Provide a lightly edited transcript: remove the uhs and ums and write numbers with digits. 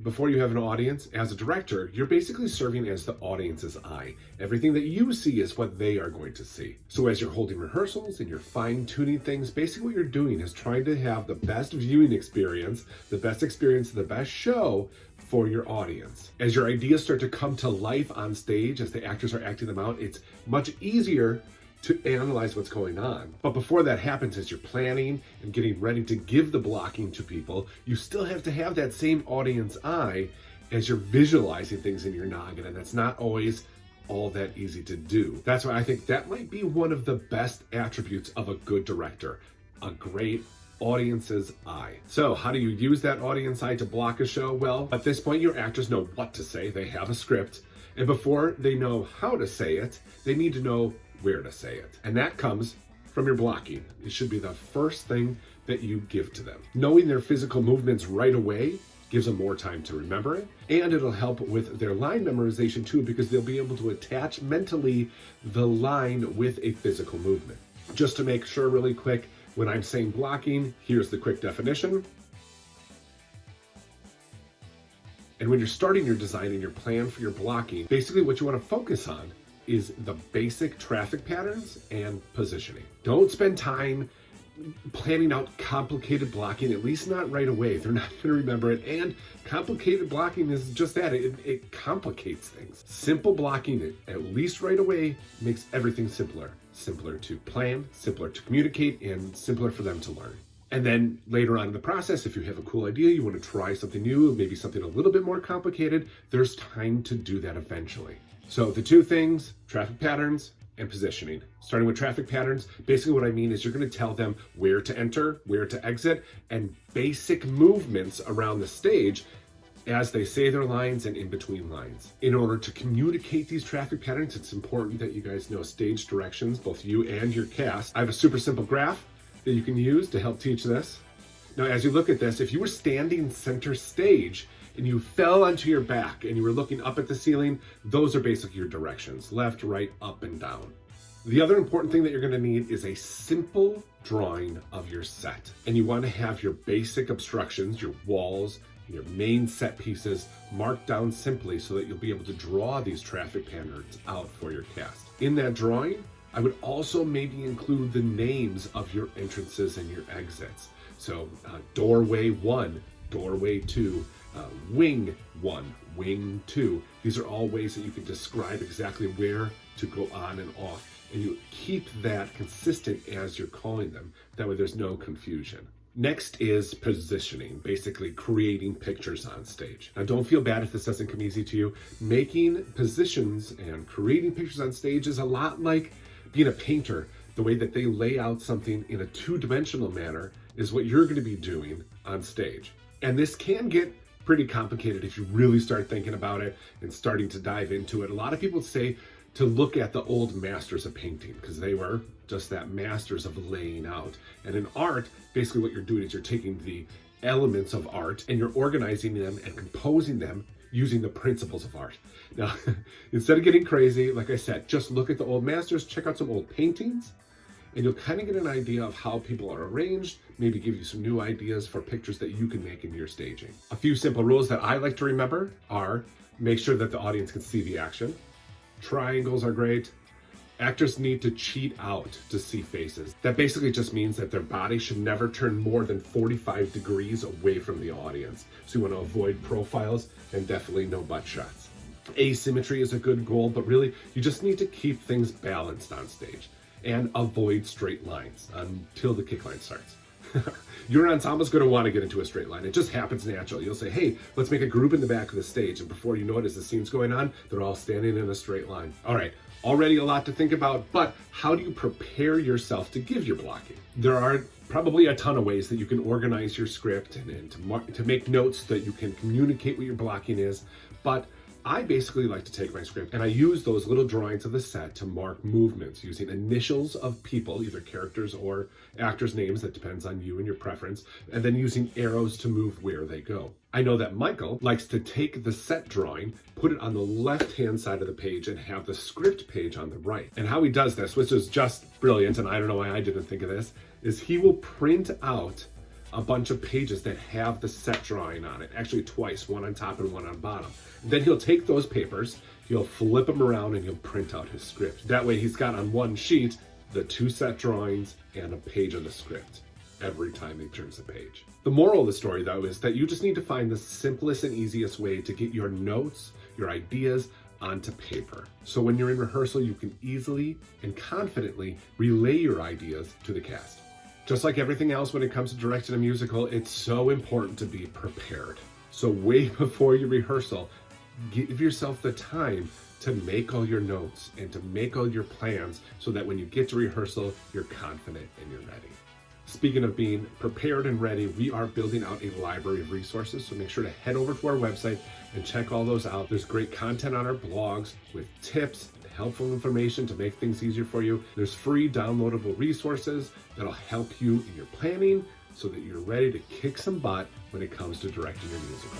before you have an audience, as a director, you're basically serving as the audience's eye. Everything that you see is what they are going to see. So as you're holding rehearsals and you're fine-tuning things, basically what you're doing is trying to have the best viewing experience, the best show for your audience. As your ideas start to come to life on stage, as the actors are acting them out, it's much easier to analyze what's going on. But before that happens, as you're planning and getting ready to give the blocking to people, you still have to have that same audience eye as you're visualizing things in your noggin, and that's not always all that easy to do. That's why I think that might be one of the best attributes of a good director, a great audience's eye. So how do you use that audience eye to block a show? Well, at this point, your actors know what to say. They have a script, and before they know how to say it, they need to know where to say it. And that comes from your blocking. It should be the first thing that you give to them. Knowing their physical movements right away gives them more time to remember it, and it'll help with their line memorization too, because they'll be able to attach mentally the line with a physical movement. Just to make sure really quick, when I'm saying blocking, here's the quick definition. And when you're starting your design and your plan for your blocking, basically what you want to focus on is the basic traffic patterns and positioning. Don't spend time planning out complicated blocking, at least not right away. They're not going to remember it. And complicated blocking is just that. It complicates things. Simple blocking, at least right away, makes everything simpler. Simpler to plan, simpler to communicate, and simpler for them to learn. And then later on in the process, if you have a cool idea, you want to try something new, maybe something a little bit more complicated, there's time to do that eventually. So the two things, traffic patterns and positioning. Starting with traffic patterns, basically what I mean is you're going to tell them where to enter, where to exit, and basic movements around the stage as they say their lines and in between lines. In order to communicate these traffic patterns, it's important that you guys know stage directions, both you and your cast. I have a super simple graph that you can use to help teach this. Now, as you look at this, if you were standing center stage and you fell onto your back and you were looking up at the ceiling, those are basically your directions, left, right, up, and down. The other important thing that you're gonna need is a simple drawing of your set. And you wanna have your basic obstructions, your walls, your main set pieces marked down simply so that you'll be able to draw these traffic patterns out for your cast. In that drawing, I would also maybe include the names of your entrances and your exits. So doorway 1, doorway 2, wing 1, wing 2. These are all ways that you can describe exactly where to go on and off. And you keep that consistent as you're calling them. That way there's no confusion. Next is positioning, basically creating pictures on stage. Now don't feel bad if this doesn't come easy to you. Making positions and creating pictures on stage is a lot like being a painter. The way that they lay out something in a two-dimensional manner is what you're going to be doing on stage. And this can get pretty complicated if you really start thinking about it and starting to dive into it. A lot of people say to look at the old masters of painting because they were just that, masters of laying out. And in art, basically what you're doing is you're taking the elements of art and you're organizing them and composing them using the principles of art. Now, instead of getting crazy, like I said, just look at the old masters, check out some old paintings, and you'll kind of get an idea of how people are arranged, maybe give you some new ideas for pictures that you can make in your staging. A few simple rules that I like to remember are: make sure that the audience can see the action. Triangles are great. Actors need to cheat out to see faces. That basically just means that their body should never turn more than 45 degrees away from the audience. So you want to avoid profiles and definitely no butt shots. Asymmetry is a good goal, but really you just need to keep things balanced on stage and avoid straight lines until the kick line starts. Your ensemble's going to want to get into a straight line. It just happens naturally. You'll say, hey, let's make a group in the back of the stage. And before you know it, as the scene's going on, they're all standing in a straight line. All right, already a lot to think about, but how do you prepare yourself to give your blocking? There are probably a ton of ways that you can organize your script and to make notes so that you can communicate what your blocking is. But I basically like to take my script and I use those little drawings of the set to mark movements using initials of people, either characters or actors' names, that depends on you and your preference, and then using arrows to move where they go. I know that Michael likes to take the set drawing, put it on the left-hand side of the page, and have the script page on the right. And how he does this, which is just brilliant, and I don't know why I didn't think of this, is he will print out a bunch of pages that have the set drawing on it, actually twice, one on top and one on bottom. Then he'll take those papers, he'll flip them around, and he'll print out his script. That way he's got on one sheet the 2 set drawings and a page of the script every time he turns the page. The moral of the story, though, is that you just need to find the simplest and easiest way to get your notes, your ideas onto paper. So when you're in rehearsal, you can easily and confidently relay your ideas to the cast. Just like everything else when it comes to directing a musical, it's so important to be prepared. So way before your rehearsal, give yourself the time to make all your notes and to make all your plans so that when you get to rehearsal, you're confident and you're ready. Speaking of being prepared and ready, we are building out a library of resources, so make sure to head over to our website and check all those out. There's great content on our blogs with tips and helpful information to make things easier for you. There's free downloadable resources that'll help you in your planning so that you're ready to kick some butt when it comes to directing your musical.